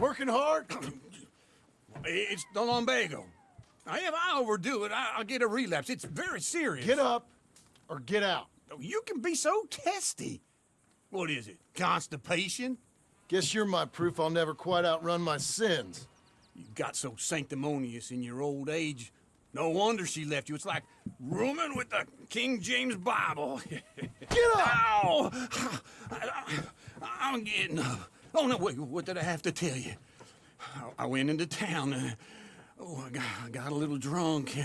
Working hard? It's the lumbago. If I overdo it, I'll get a relapse. It's very serious. Get up or get out. You can be so testy. What is it? Constipation? Guess you're my proof I'll never quite outrun my sins. You got so sanctimonious in your old age. No wonder she left you. It's like rooming with the King James Bible. Get up! Ow! I'm getting up. Oh, no, wait, what did I have to tell you? I went into town. I got a little drunk.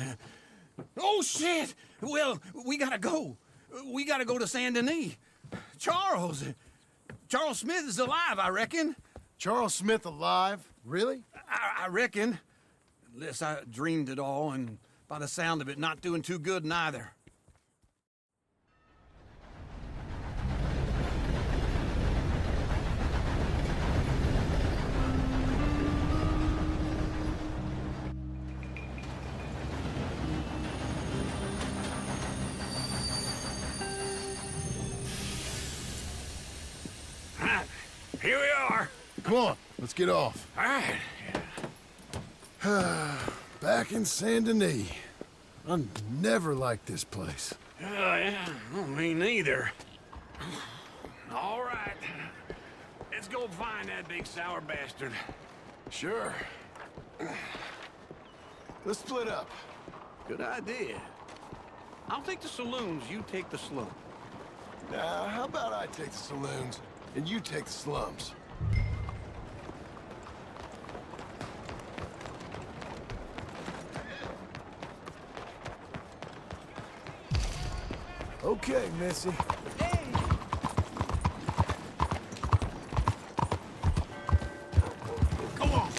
Oh, shit! Well, we gotta go. We gotta go to Saint Denis. Charles Smith is alive, I reckon. Charles Smith alive? Really? I reckon. Unless I dreamed it all, and by the sound of it, not doing too good neither. Here we are. Come on, let's get off. All right. Back in Saint Denis. I never liked this place. Yeah, well, me neither. All right. Let's go find that big sour bastard. Sure. Let's split up. Good idea. I'll take the saloons, you take the slum. Now, how about I take the saloons and you take the slums? Okay, Missy. Come on.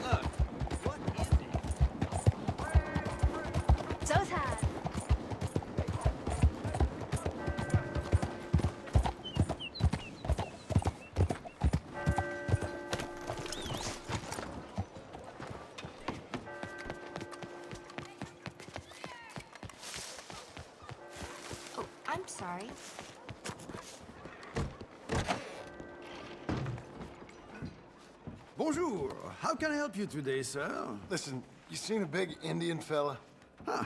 Look, what is it? 早餐。Oh, I'm sorry. Bonjour. How can I help you today, sir? Listen, you seen a big Indian fella? Huh.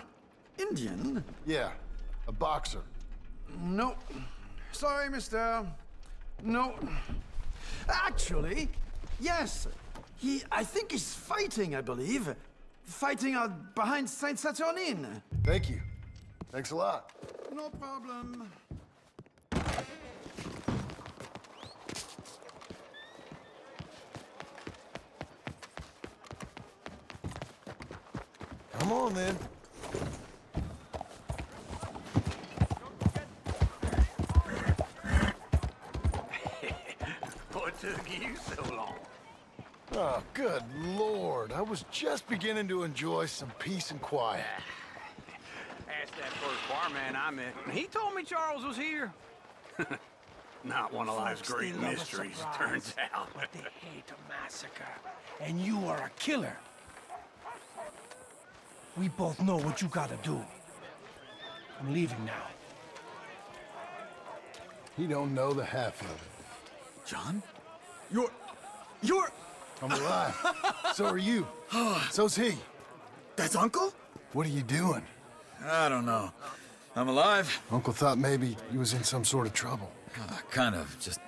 Indian? Yeah, a boxer. No. Sorry, mister. No. Actually, yes. I think he's fighting, I believe. Fighting out behind Saint Saturnin. Thank you. Thanks a lot. No problem. Come on, then. What took you so long? Oh, good Lord. I was just beginning to enjoy some peace and quiet. Asked that first barman I met. He told me Charles was here. Not one of life's Folks, great they love a mysteries, surprise, turns out. but they hate a massacre. And you are a killer. We both know what you gotta do. I'm leaving now. He don't know the half of it. John? You're... I'm alive. So are you. So's he. That's Uncle? What are you doing? I don't know. I'm alive. Uncle thought maybe he was in some sort of trouble. Kind of, just...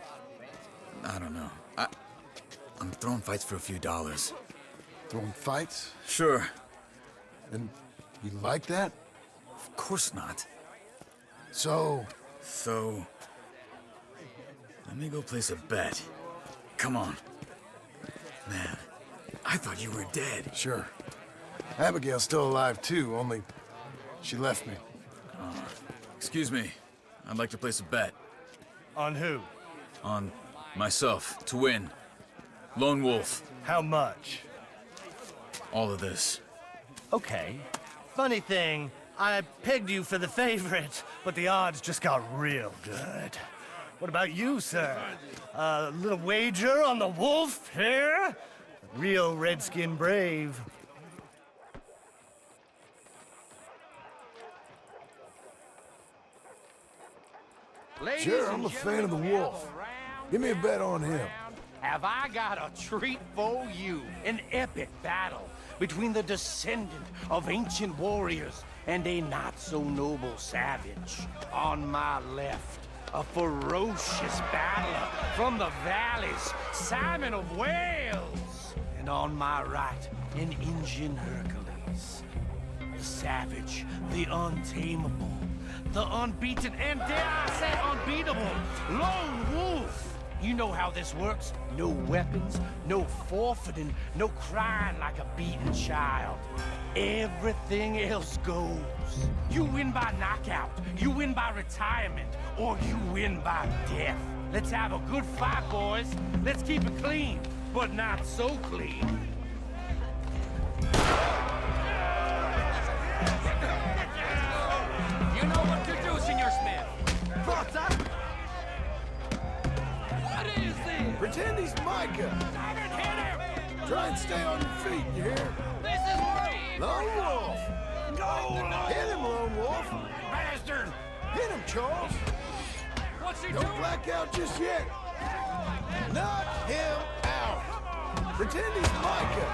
I don't know. I'm throwing fights for a few dollars. Throwing fights? Sure. And you like that? Of course not. So, So... Let me go place a bet. Come on. Man, I thought you were dead. sure. Abigail's still alive too, only she left me. Excuse me. I'd like to place a bet. On who? On myself, to win. Lone Wolf. How much? All of this. Okay. Funny thing, I pegged you for the favorite, but the odds just got real good. What about you, sir? A little wager on the wolf here? Real redskin brave. Sure, I'm a fan of the wolf. Give me a bet on him. Have I got a treat for you? An epic battle between the descendant of ancient warriors and a not-so-noble savage. On my left, a ferocious battler from the valleys, Simon of Wales. And on my right, an Indian Hercules. The savage, the untamable, the unbeaten, and dare I say unbeatable, Lone Wolf. You know how this works. No weapons, no forfeiting, no crying like a beaten child. Everything else goes. You win by knockout, you win by retirement, or you win by death. Let's have a good fight, boys. Let's keep it clean, but not so clean. You know what to do, Senor Smith. Potter! What is this? Pretend he's Micah. Simon, hit him! Try and stay on your feet, you hear? This is brave! Lone Wolf! Go! Hit him, Lone Wolf! Bastard! Hit him, Charles! What's he Don't doing? black out just yet. Knock him out. Pretend he's Micah.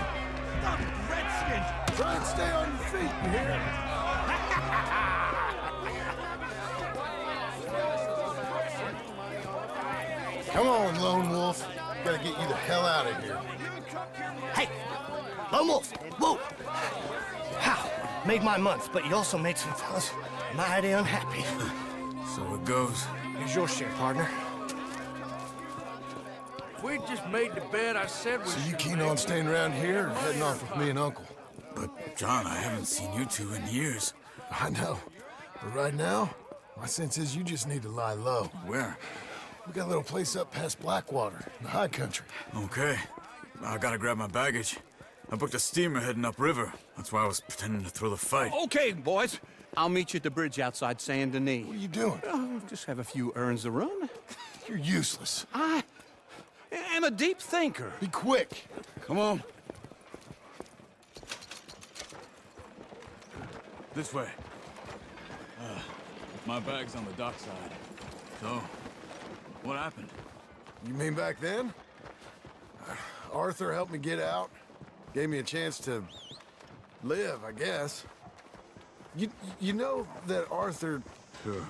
Stop, Redskins! Try and stay on your feet, you hear? Come on, Lone Wolf. Gotta get you the hell out of here. Hey! Lone Wolf! Whoa! How? Made my month, but you also made some fellas mighty unhappy. So it goes. Here's your share, partner. We just made the bed I said we So you keen on staying around here or heading off with me and Uncle? But, John, I haven't seen you two in years. I know. But right now, my sense is you just need to lie low. Where? We got a little place up past Blackwater, in the high country. Okay. I gotta grab my baggage. I booked a steamer heading upriver. That's why I was pretending to throw the fight. Okay, boys. I'll meet you at the bridge outside Saint Denis. What are you doing? Oh, just have a few errands to run. You're useless. I am a deep thinker. Be quick. Come on. This way. My bag's on the dockside. So, what happened? You mean back then? Arthur helped me get out. Gave me a chance to live, I guess. You know that Arthur... Sure.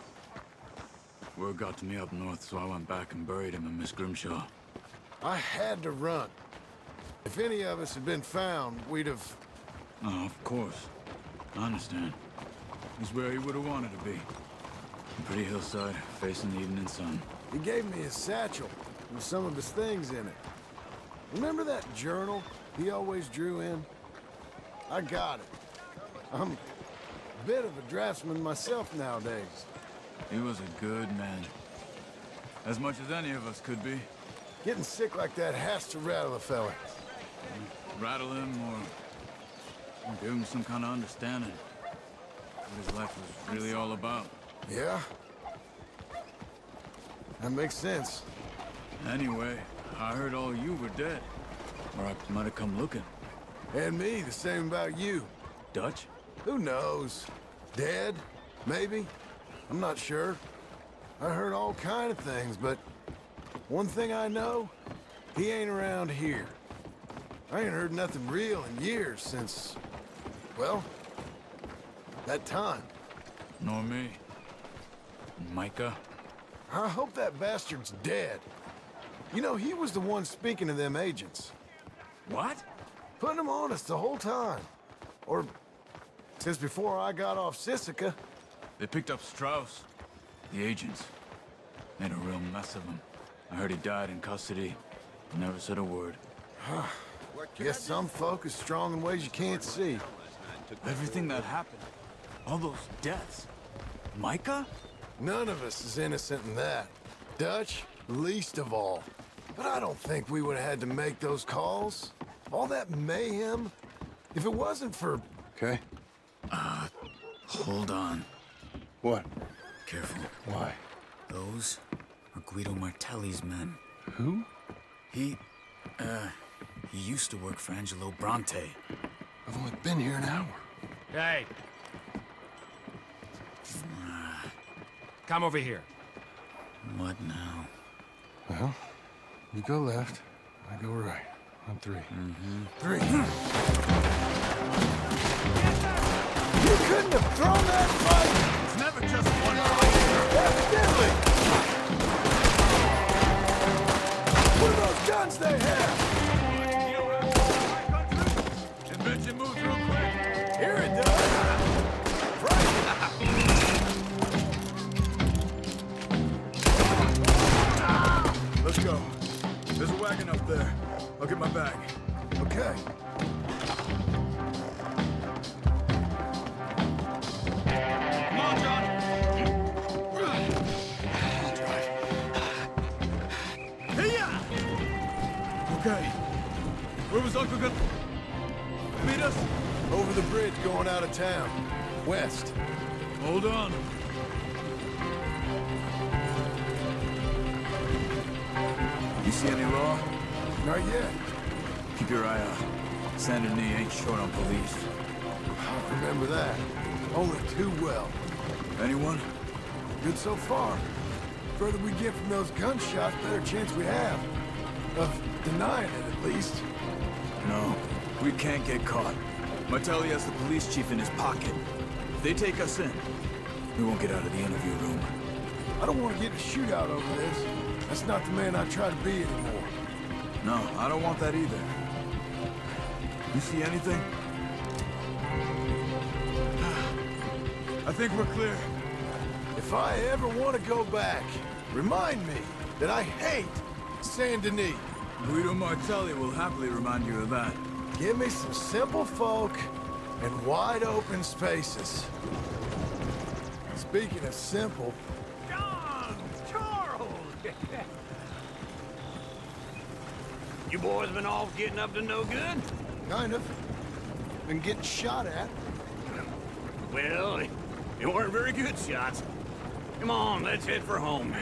Word got to me up north, so I went back and buried him in Miss Grimshaw. I had to run. If any of us had been found, we'd have... Oh, of course. I understand. He's where he would have wanted to be. A pretty hillside, facing the evening sun. He gave me his satchel with some of his things in it. Remember that journal he always drew in? I got it. I'm a bit of a draftsman myself nowadays. He was a good man. As much as any of us could be. Getting sick like that has to rattle a fella. Rattle him or give him some kind of understanding. What his life was really all about. Yeah? That makes sense. Anyway, I heard all you were dead. Or I might have come looking. And me, the same about you. Dutch? Who knows? Dead? Maybe? I'm not sure. I heard all kind of things, but one thing I know, he ain't around here. I ain't heard nothing real in years since, well, that time. Nor me. Micah? I hope that bastard's dead. You know, he was the one speaking to them agents. What? Putting them on us the whole time. Or since before I got off Sisika. They picked up Strauss. The agents. Made a real mess of him. I heard he died in custody. Never said a word. Guess some folk is strong in ways you can't see. Everything that happened. All those deaths. Micah? None of us is innocent in that. Dutch, least of all. But I don't think we would have had to make those calls. All that mayhem. If it wasn't for... Okay. Hold on. What? Careful. Why? Those are Guido Martelli's men. Who? He used to work for Angelo Bronte. I've only been here an hour. Hey. Come over here. What now? Well, you go left, I go right. On 3. Three. You couldn't have thrown that fight! It's never just one fight. Evidently! What are those guns they have? Invention moves real quick. Here it does! Right! Let's go. There's a wagon up there. I'll get my bag. Okay. Come on, John. Okay. Where was Uncle gonna meet us? Over the bridge going out of town. West. Hold on. You see any law? Not yet. Keep your eye out. Saint Denis ain't short on police. I remember that. Only too well. Anyone? Good so far. Further we get from those gunshots, better chance we have. Of denying it, at least. No. We can't get caught. Martelli has the police chief in his pocket. If they take us in, we won't get out of the interview room. I don't want to get in a shootout over this. That's not the man I try to be anymore. No, I don't want that either. You see anything? I think we're clear. If I ever want to go back, remind me that I hate Saint Denis. Guido Martelli will happily remind you of that. Give me some simple folk and wide open spaces. Speaking of simple, John! Charles! You boys been off getting up to no good? kind of. Been getting shot at. Well, they weren't very good shots. Come on, let's head for home.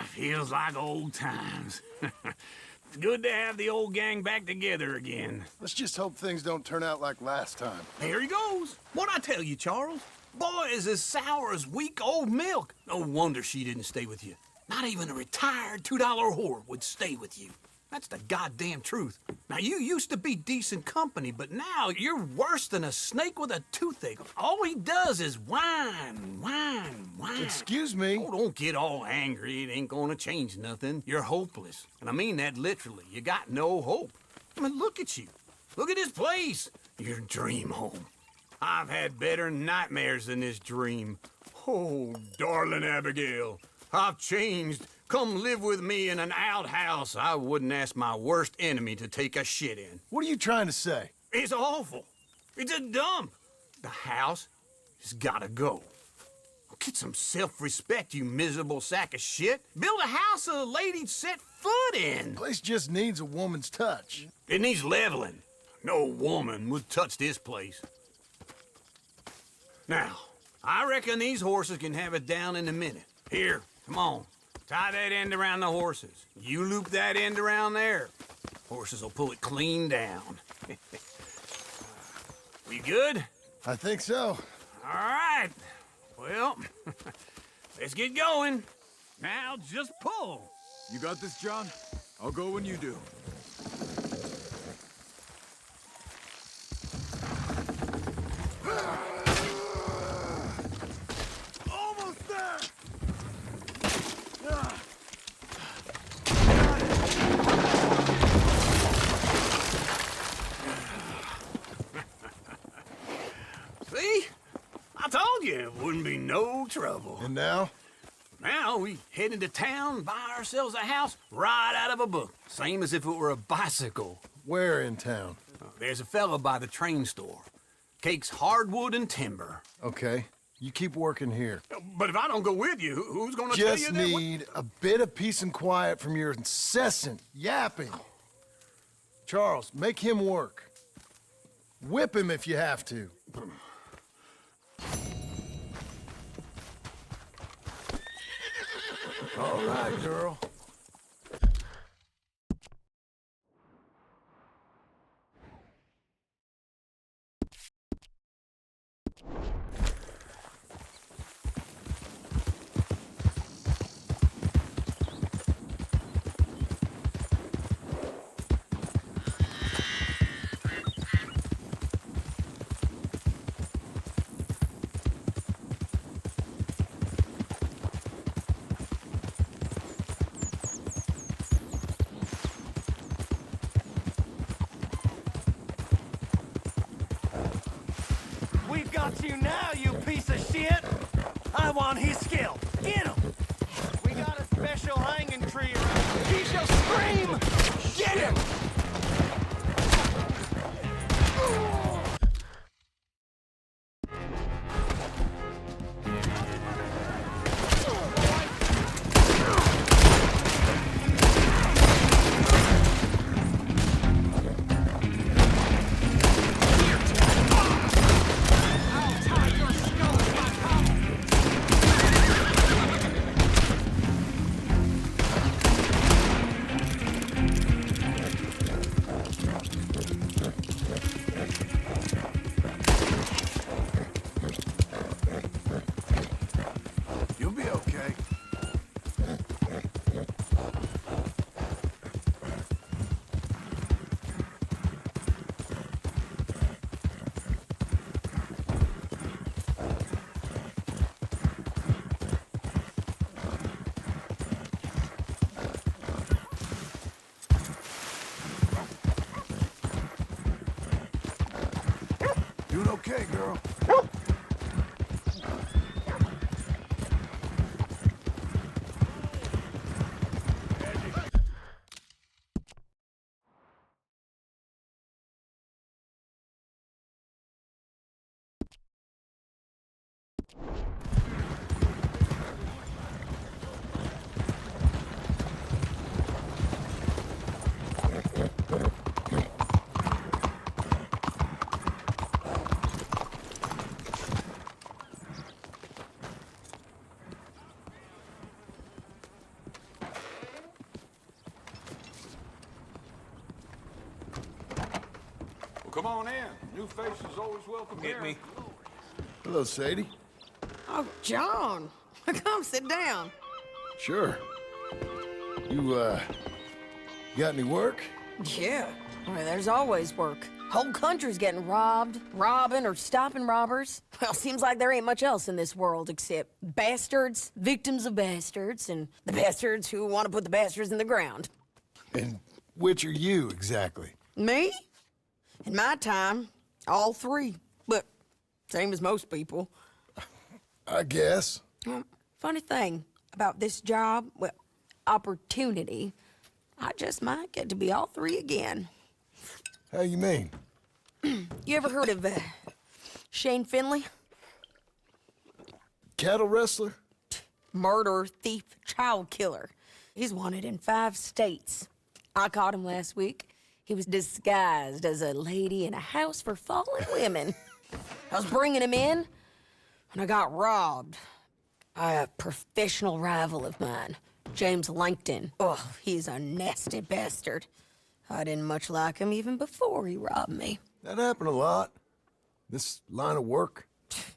Feels like old times. It's good to have the old gang back together again. Let's just hope things don't turn out like last time. There he goes. What'd I tell you, Charles? Boy is as sour as weak old milk. No wonder she didn't stay with you. Not even a retired $2 whore would stay with you. That's the goddamn truth. Now, you used to be decent company, but now you're worse than a snake with a toothache. All he does is whine, whine, whine. Excuse me? Oh, don't get all angry. It ain't gonna change nothing. You're hopeless. And I mean that literally. You got no hope. I mean, look at you. Look at this place. Your dream home. I've had better nightmares than this dream. Oh, darling Abigail, I've changed. Come live with me in an outhouse I wouldn't ask my worst enemy to take a shit in. What are you trying to say? It's awful. It's a dump. The house has gotta go. Get some self-respect, you miserable sack of shit. Build a house a lady'd set foot in. Place just needs a woman's touch. It needs leveling. No woman would touch this place. Now, I reckon these horses can have it down in a minute. Here, come on. Tie that end around the horses. You loop that end around there. Horses will pull it clean down. We good? I think so. All right. Well, let's get going. Now just pull. You got this, John? I'll go when you do. Almost there! See? I told you it wouldn't be no trouble. And now? Now we head into town, buy ourselves a house right out of a book. Same as if it were a bicycle. Where in town? There's a fella by the train store. Cakes hardwood and timber. Okay. You keep working here. But if I don't go with you, who's gonna tell you Just that? need a bit of peace and quiet from your incessant yapping. Charles, make him work. Whip him if you have to. All right, girl. We've got you now, you piece of shit! I want his skill. Get him! We got a special hanging tree around. He shall scream! Get him! You'll be okay. Doing okay, girl. Come on in. New faces always welcome here. me. Hello, Sadie. Oh, John, come sit down. Sure. You got any work? Yeah, well, there's always work. Whole country's getting robbed, robbing or stopping robbers. Well, seems like there ain't much else in this world except bastards, victims of bastards, and the bastards who want to put the bastards in the ground. And which are you, exactly? Me? In my time, all three. But same as most people. I guess. Funny thing about this job, well, opportunity, I just might get to be all three again. How you mean? You ever heard of Shane Finley? Cattle wrestler? Murderer, thief, child killer. He's wanted in 5 states. I caught him last week. He was disguised as a lady in a house for fallen women. I was bringing him in, and I got robbed by a professional rival of mine, James Langton. Oh, he's a nasty bastard. I didn't much like him even before he robbed me. That happened a lot. This line of work.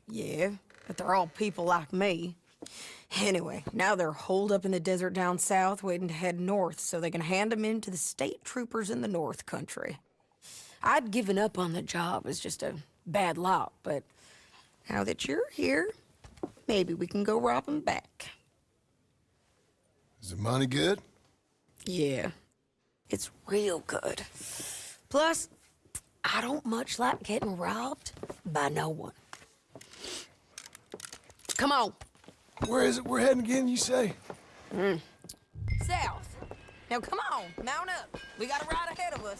Yeah, but they're all people like me. Anyway, now they're holed up in the desert down south, waiting to head north so they can hand them in to the state troopers in the North Country. I'd given up on the job as just a bad lot, but now that you're here, maybe we can go rob them back. Is the money good? Yeah, it's real good. Plus, I don't much like getting robbed by no one. Come on. Where is it we're heading again, you say? South. Now come on, mount up. We got a ride ahead of us.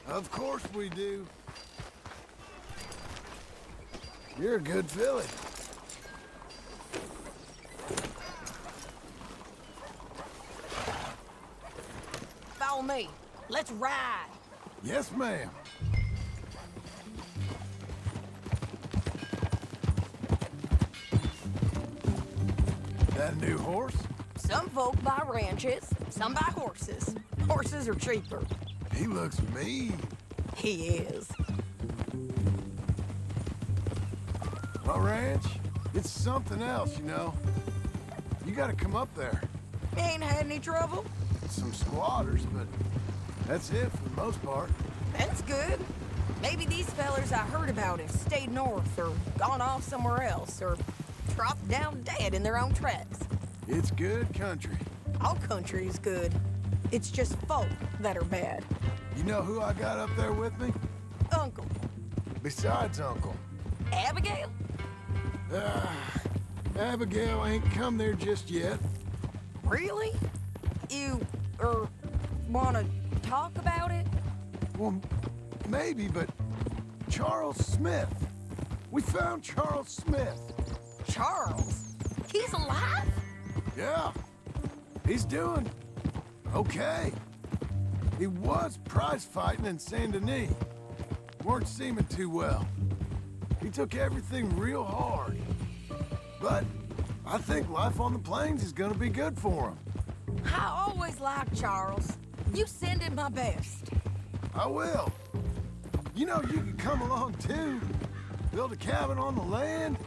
Of course we do. You're a good filly. Follow me. Let's ride. Yes, ma'am. That a new horse? Some folk buy ranches, some buy horses. Horses are cheaper. He looks mean. He is. My ranch, it's something else, you know. You gotta come up there. Ain't had any trouble? Some squatters, but that's it for the most part. That's good. Maybe these fellers I heard about have stayed north or gone off somewhere else or dropped down dead in their own tracks. It's good country. All country is good. It's just folk that are bad. You know who I got up there with me? Uncle. Besides Uncle. Abigail? Abigail ain't come there just yet. Really? You, wanna talk about it? Well, maybe, but Charles Smith. We found Charles Smith. Charles? He's alive? Yeah, he's doing okay. He was prize fighting in Saint Denis. Weren't seeming too well. He took everything real hard. But I think life on the plains is gonna be good for him. I always liked Charles. You send him my best. I will. You know you can come along too. Build a cabin on the land.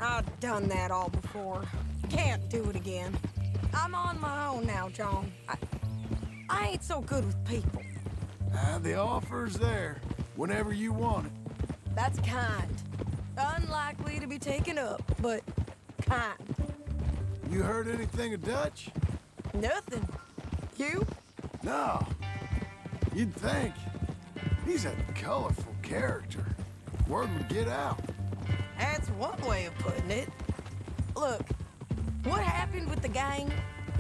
I've done that all before. Can't do it again. I'm on my own now, John. I ain't so good with people. The offer's there whenever you want it. That's kind. Unlikely to be taken up, but kind. You heard anything of Dutch? Nothing. You? No. You'd think. He's a colorful character. Word would get out. That's one way of putting it. Look, what happened with the gang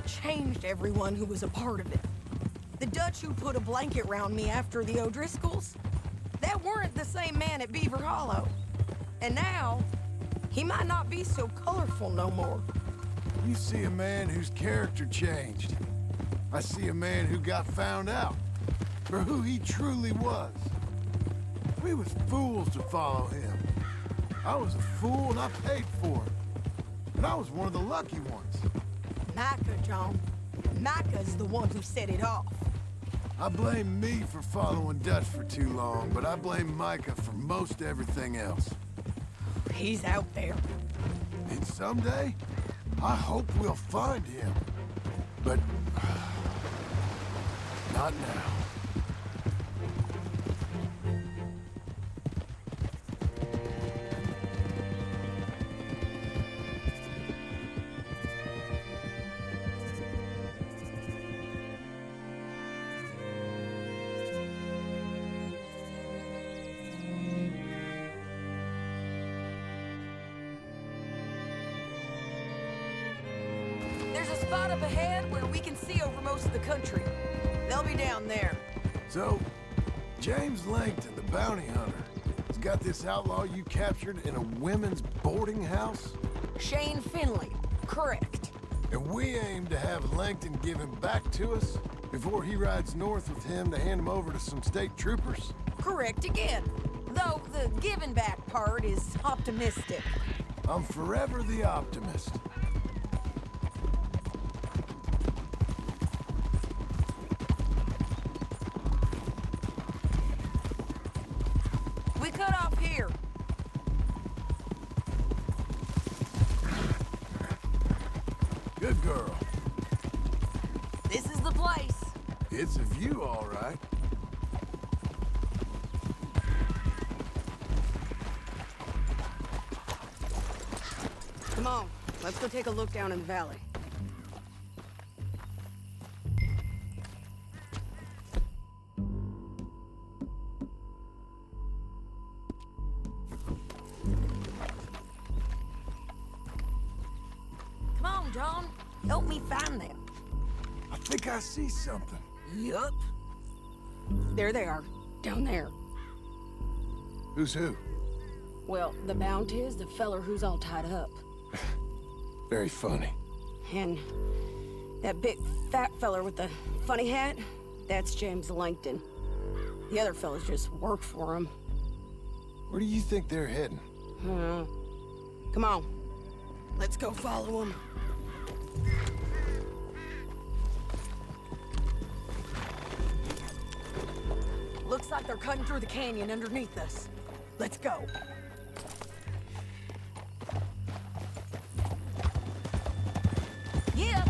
changed everyone who was a part of it. The Dutch who put a blanket round me after the O'Driscolls, that weren't the same man at Beaver Hollow. And now, he might not be so colorful no more. You see a man whose character changed. I see a man who got found out for who he truly was. We was fools to follow him. I was a fool and I paid for it. But I was one of the lucky ones. Micah, John. Micah's the one who set it off. I blame me for following Dutch for too long, but I blame Micah for most everything else. He's out there. And someday, I hope we'll find him. But not now. There's a spot up ahead where we can see over most of the country. They'll be down there. So, James Langton, the bounty hunter, has got this outlaw you captured in a women's boarding house? Shane Finley. Correct. And we aim to have Langton give him back to us before he rides north with him to hand him over to some state troopers? Correct again. Though the giving back part is optimistic. I'm forever the optimist. We cut off here. girl. This is the place. It's a view, all right. Come on, let's go take a look down in the valley. Come on, John. Help me find them. I think I see something. Yup. There they are, down there. Who's who? Well, the bounty is the feller who's all tied up. Very funny. And that big fat feller with the funny hat, that's James Langton. The other fellas just work for him. Where do you think they're heading? Come on. Let's go follow them. Looks like they're cutting through the canyon underneath us. Let's go. Yeah.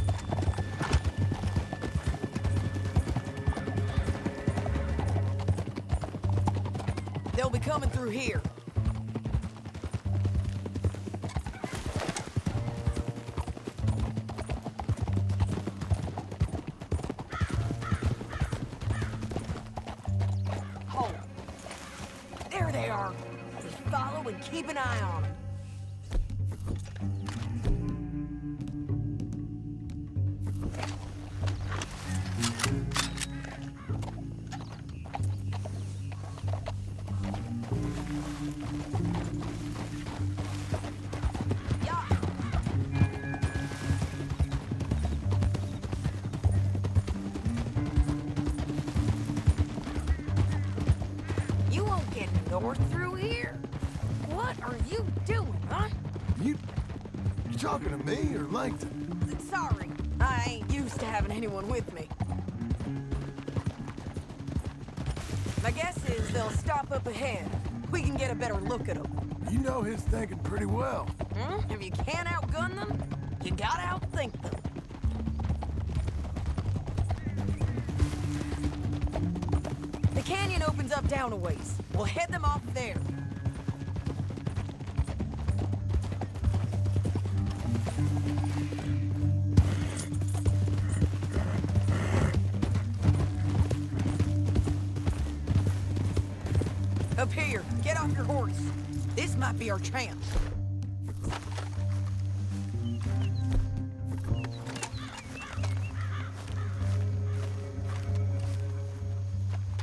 They'll be coming through here. Oh. There they are. Just follow and keep an eye on them. You won't get north through here. What are you doing, huh? You talking to me or Langton? Sorry, I ain't used to having anyone with me. My guess is they'll stop up ahead. We can get a better look at them. You know his thinking pretty well. If you can't outgun them, you gotta outthink them. The canyon opens up down a ways. We'll head them off there. Up here, get off your horse. This might be our chance.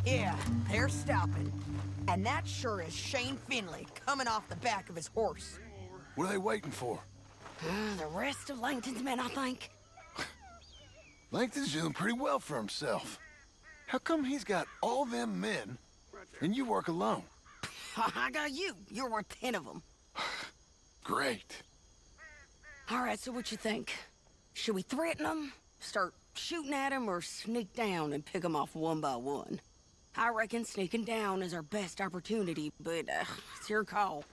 Yeah, they're stopping. And that sure is Shane Finley coming off the back of his horse. What are they waiting for? The rest of Langton's men, I think. Langton's doing pretty well for himself. How come he's got all them men and you work alone? I got you. You're worth 10 of them. Great. All right, so what you think? Should we threaten them, start shooting at them, or sneak down and pick them off one by one? I reckon sneaking down is our best opportunity, but it's your call.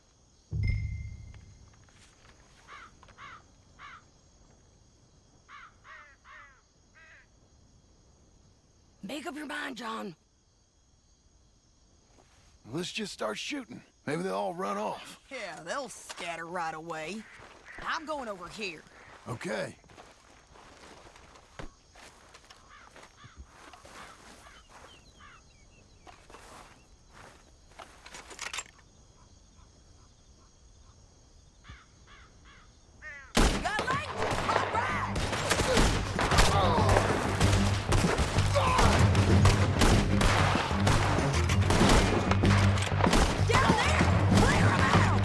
Make up your mind, John. Let's just start shooting. Maybe they'll all run off. Yeah, they'll scatter right away. I'm going over here. Okay. Got Langton! All right! Down there! Clear 'em out!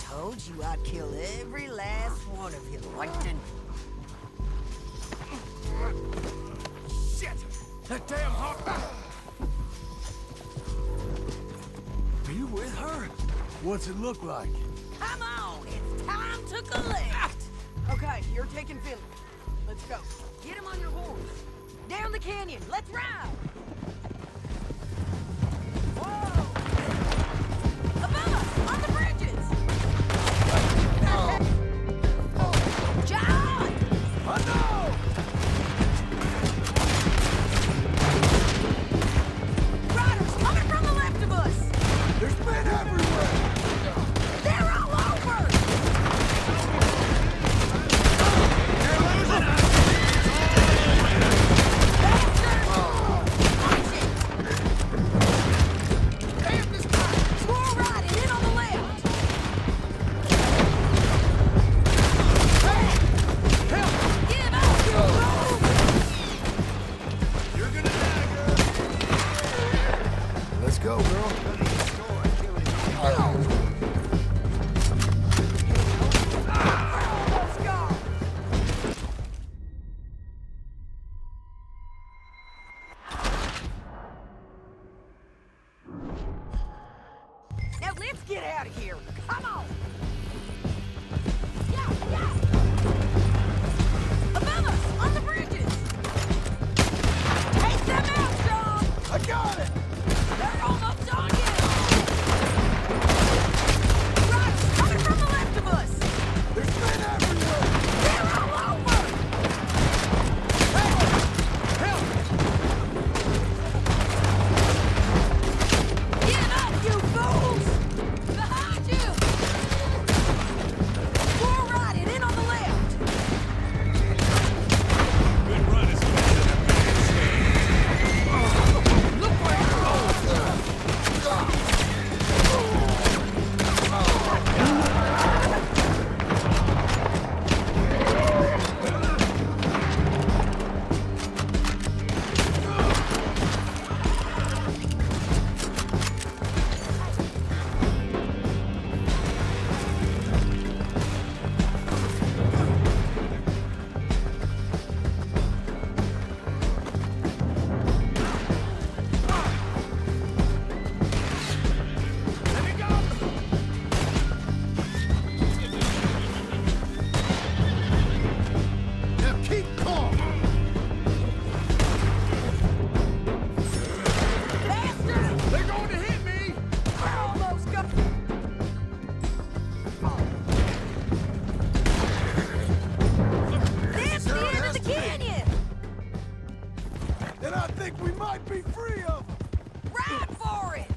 told you I'd kill every last one of you, Langton. Shit! That damn hawk! Are you with her? What's it look like? Come on, it's time to collect. Okay, you're taking Finley. Let's go. Get him on your horse. Down the canyon. Let's ride. Whoa! Above us, on the bridges. John! I know! Riders coming from the left of us. There's men everywhere! They're all over. Squirrel riding in on the left. Give up, you fool! You're gonna die, girl! Let's go, girl. Let's go. Now let's get out of here. Come on. Yeah, yeah. Above us, on the bridges. Take them out, John. I got it! They're almost on you. Riders coming from the left of us. There's men everywhere! They're all over. Give up, you fools! Behind you! Squirrel riding in on the left. Good run is Look where it goes! Now keep calm! Faster! They're going to hit me! We're almost go. That's the end of the canyon! And I think we might be free of them! Ride for it!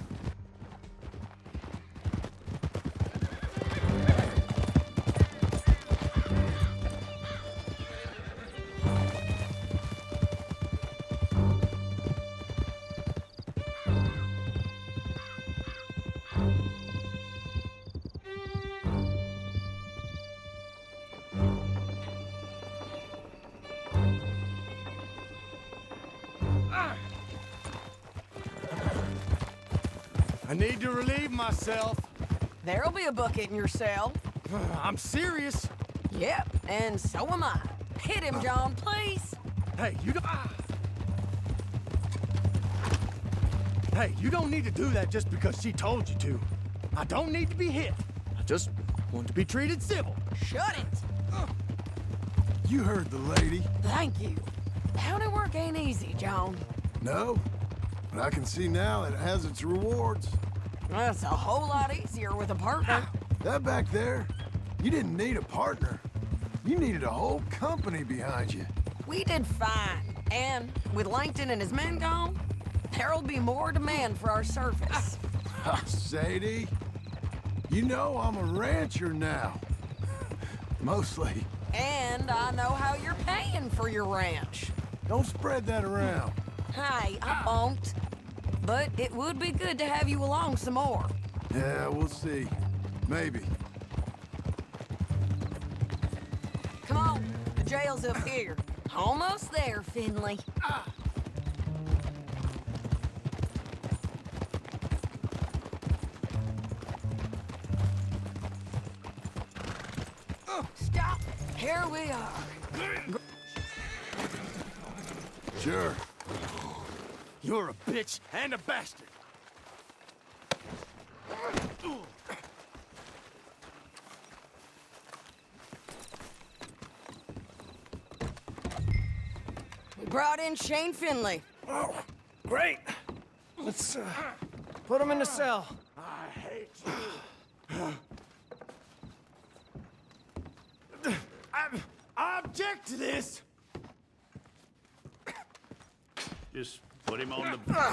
I need to relieve myself. There'll be a bucket in your cell. I'm serious. Yep, and so am I. Hit him, John, please. Hey, you don't... Hey, you don't need to do that just because she told you to. I don't need to be hit. I just want to be treated civil. Shut it. You heard the lady. Thank you. County work ain't easy, John. No? But I can see now it has its rewards. That's a whole lot easier with a partner. That back there, you didn't need a partner. You needed a whole company behind you. We did fine. And with Langton and his men gone, there'll be more demand for our service. Sadie, you know I'm a rancher now. Mostly. And I know how you're paying for your ranch. Don't spread that around. Hey, I won't. But it would be good to have you along some more. Yeah, we'll see. Maybe. Come on, the jail's up here. Almost there, Finley. Stop. Here we are. Sure. You're a bitch and a bastard. We brought in Shane Finley. Oh, great. Let's put him in the cell. I hate you. I object to this. Just put him on the...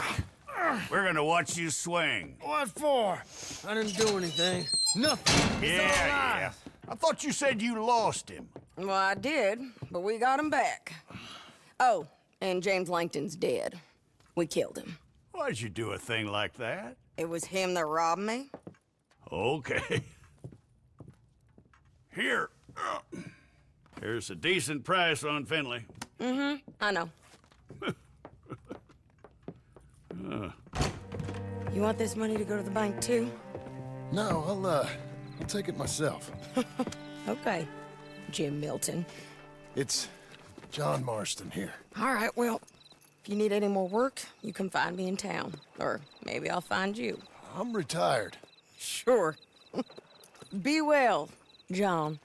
We're gonna watch you swing. What for? I didn't do anything. Nothing. It's all Yeah. lies. I thought you said you lost him. Well, I did, but we got him back. Oh, and James Langton's dead. We killed him. Why'd you do a thing like that? It was him that robbed me. Okay. Here. Here's a decent price on Finley. I know. You want this money to go to the bank, too? No, I'll take it myself. Okay, Jim Milton. It's John Marston here. All right, well, if you need any more work, you can find me in town. Or maybe I'll find you. I'm retired. Sure. Be well, John.